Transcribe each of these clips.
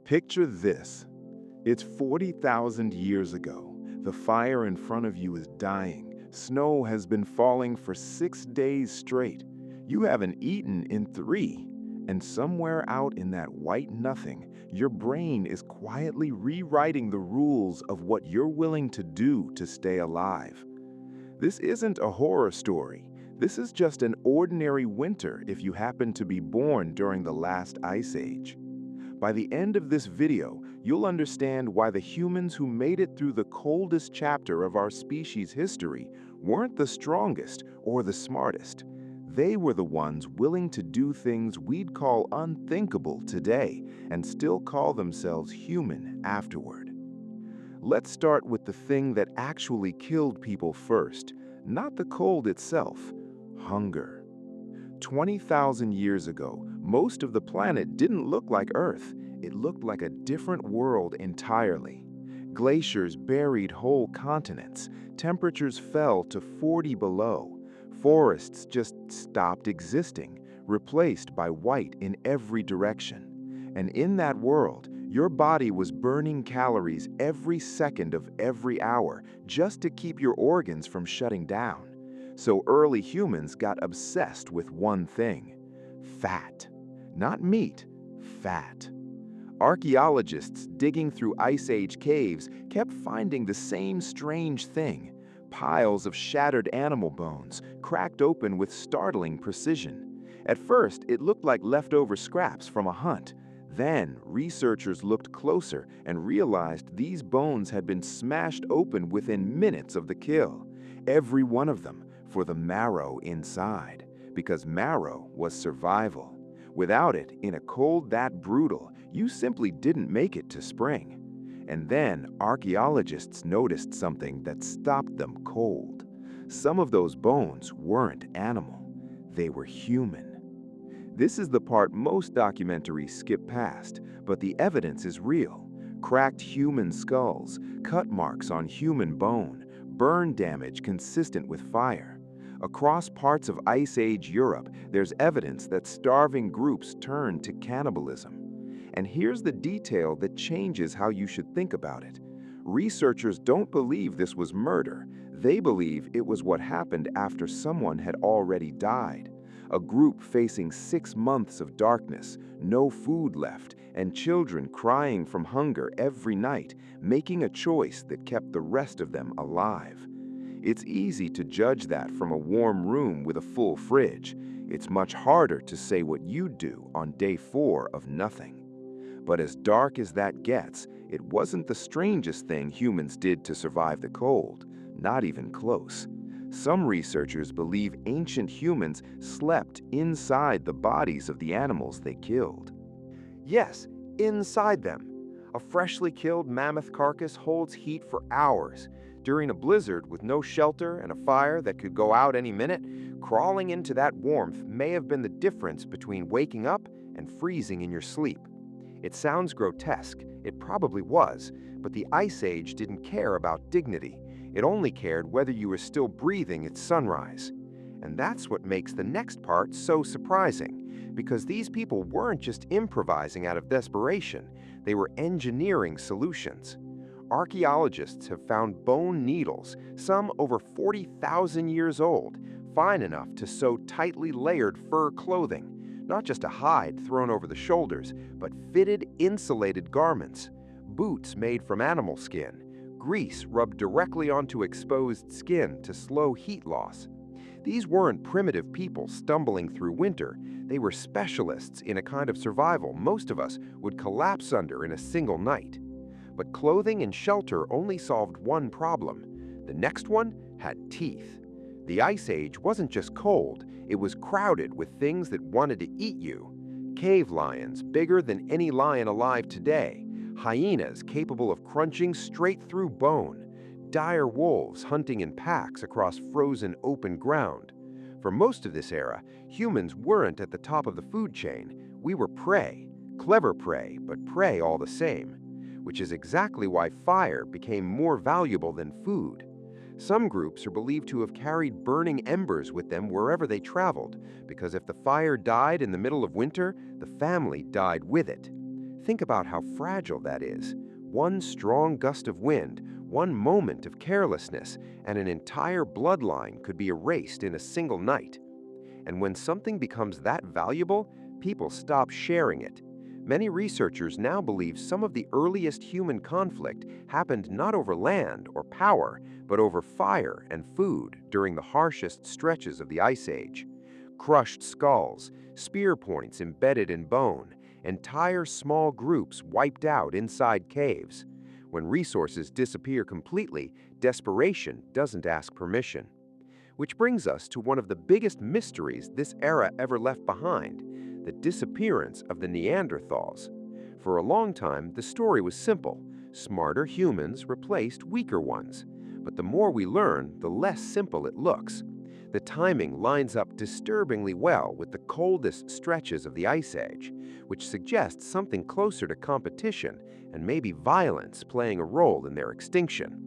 Picture this. It's 40,000 years ago. The fire in front of you is dying. Snow has been falling for 6 days straight. You haven't eaten in 3. And somewhere out in that white nothing, your brain is quietly rewriting the rules of what you're willing to do to stay alive. This isn't a horror story. This is just an ordinary winter if you happen to be born during the last ice age. By the end of this video, you'll understand why the humans who made it through the coldest chapter of our species' history weren't the strongest or the smartest. They were the ones willing to do things we'd call unthinkable today and still call themselves human afterward. Let's start with the thing that actually killed people first, not the cold itself: hunger. 20,000 years ago, most of the planet didn't look like Earth. It looked like a different world entirely. Glaciers buried whole continents. Temperatures fell to 40 below. Forests just stopped existing, replaced by white in every direction. And in that world, your body was burning calories every second of every hour just to keep your organs from shutting down. So early humans got obsessed with one thing: fat. Not meat, fat. Archaeologists digging through Ice Age caves kept finding the same strange thing: piles of shattered animal bones, cracked open with startling precision. At first, it looked like leftover scraps from a hunt. Then, researchers looked closer and realized these bones had been smashed open within minutes of the kill. Every one of them, for the marrow inside, because marrow was survival. Without it, in a cold that brutal, you simply didn't make it to spring. And then archaeologists noticed something that stopped them cold. Some of those bones weren't animal, they were human. This is the part most documentaries skip past, but the evidence is real. Cracked human skulls, cut marks on human bone, burn damage consistent with fire. Across parts of Ice Age Europe, there's evidence that starving groups turned to cannibalism. And here's the detail that changes how you should think about it. Researchers don't believe this was murder. They believe it was what happened after someone had already died. A group facing 6 months of darkness, no food left, and children crying from hunger every night, making a choice that kept the rest of them alive. It's easy to judge that from a warm room with a full fridge. It's much harder to say what you'd do on day 4 of nothing. But as dark as that gets, it wasn't the strangest thing humans did to survive the cold, not even close. Some researchers believe ancient humans slept inside the bodies of the animals they killed. Yes, inside them. A freshly killed mammoth carcass holds heat for hours. During a blizzard with no shelter and a fire that could go out any minute, crawling into that warmth may have been the difference between waking up and freezing in your sleep. It sounds grotesque, it probably was, but the Ice Age didn't care about dignity. It only cared whether you were still breathing at sunrise. And that's what makes the next part so surprising, because these people weren't just improvising out of desperation, they were engineering solutions. Archaeologists have found bone needles, some over 40,000 years old, fine enough to sew tightly layered fur clothing, not just a hide thrown over the shoulders, but fitted, insulated garments, boots made from animal skin, grease rubbed directly onto exposed skin to slow heat loss. These weren't primitive people stumbling through winter. They were specialists in a kind of survival most of us would collapse under in a single night. But clothing and shelter only solved one problem. The next one had teeth. The Ice Age wasn't just cold, it was crowded with things that wanted to eat you. Cave lions, bigger than any lion alive today. Hyenas capable of crunching straight through bone. Dire wolves hunting in packs across frozen open ground. For most of this era, humans weren't at the top of the food chain. We were prey, clever prey, but prey all the same. Which is exactly why fire became more valuable than food. Some groups are believed to have carried burning embers with them wherever they traveled, because if the fire died in the middle of winter, the family died with it. think about how fragile that is. One strong gust of wind, one moment of carelessness, and an entire bloodline could be erased in a single night. And when something becomes that valuable, people stop sharing it. Many researchers now believe some of the earliest human conflict happened not over land or power, but over fire and food during the harshest stretches of the Ice Age. Crushed skulls, spear points embedded in bone, entire small groups wiped out inside caves. When resources disappear completely, desperation doesn't ask permission. Which brings us to one of the biggest mysteries this era ever left behind, the disappearance of the Neanderthals. For a long time, the story was simple. Smarter humans replaced weaker ones. But the more we learn, the less simple it looks. The timing lines up disturbingly well with the coldest stretches of the Ice Age, which suggests something closer to competition and maybe violence playing a role in their extinction.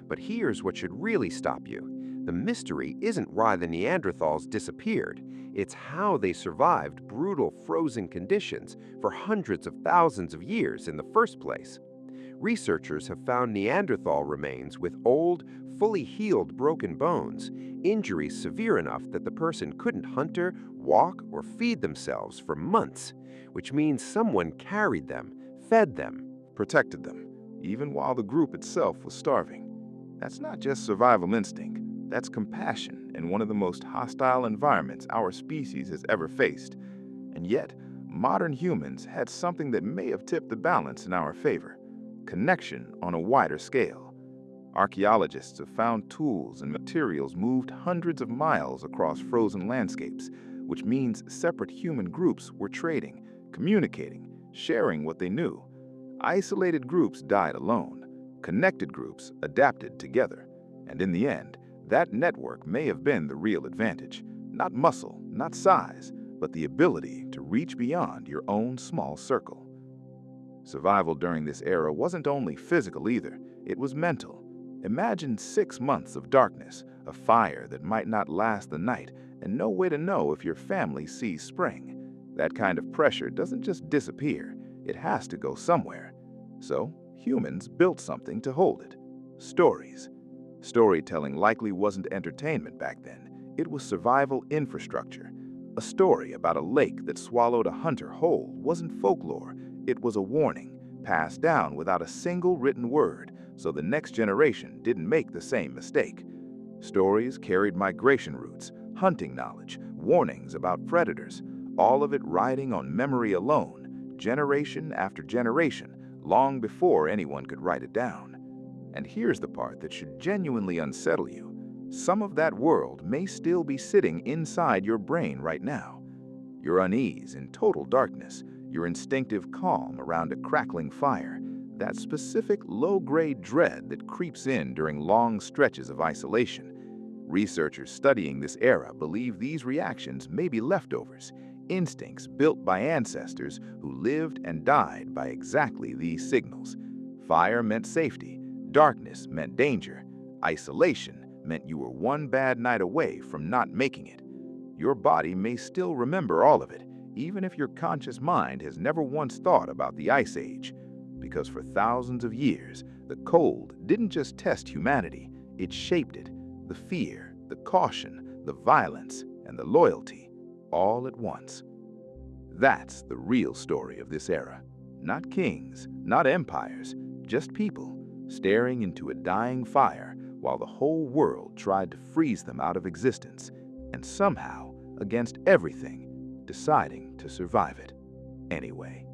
But here's what should really stop you. The mystery isn't why the Neanderthals disappeared, it's how they survived brutal frozen conditions for hundreds of thousands of years in the first place. Researchers have found Neanderthal remains with old, fully healed broken bones, injuries severe enough that the person couldn't hunter, walk, or feed themselves for months, which means someone carried them, fed them, Protected them, even while the group itself was starving. That's not just survival instinct, that's compassion in one of the most hostile environments our species has ever faced. And yet, modern humans had something that may have tipped the balance in our favor: connection on a wider scale. Archaeologists have found tools and materials moved hundreds of miles across frozen landscapes, which means separate human groups were trading, communicating, sharing what they knew. Isolated groups died alone. Connected groups adapted together. And in the end, that network may have been the real advantage. Not muscle, not size, but the ability to reach beyond your own small circle. Survival during this era wasn't only physical either, it was mental. Imagine 6 months of darkness, a fire that might not last the night, and no way to know if your family sees spring. That kind of pressure doesn't just disappear, it has to go somewhere. So, humans built something to hold it: stories. Storytelling likely wasn't entertainment back then, it was survival infrastructure. A story about a lake that swallowed a hunter whole wasn't folklore, it was a warning, passed down without a single written word, so the next generation didn't make the same mistake. Stories carried migration routes, hunting knowledge, warnings about predators, all of it riding on memory alone, generation after generation, long before anyone could write it down. And here's the part that should genuinely unsettle you. Some of that world may still be sitting inside your brain right now. Your unease in total darkness, your instinctive calm around a crackling fire, that specific low-grade dread that creeps in during long stretches of isolation. Researchers studying this era believe these reactions may be leftovers, instincts built by ancestors who lived and died by exactly these signals. Fire meant safety, darkness meant danger, isolation meant you were one bad night away from not making it. Your body may still remember all of it, even if your conscious mind has never once thought about the Ice Age. Because for thousands of years, the cold didn't just test humanity, it shaped it. The fear, the caution, the violence, and the loyalty, all at once. That's the real story of this era. Not kings, not empires, just people staring into a dying fire while the whole world tried to freeze them out of existence, and somehow, against everything, deciding to survive it anyway.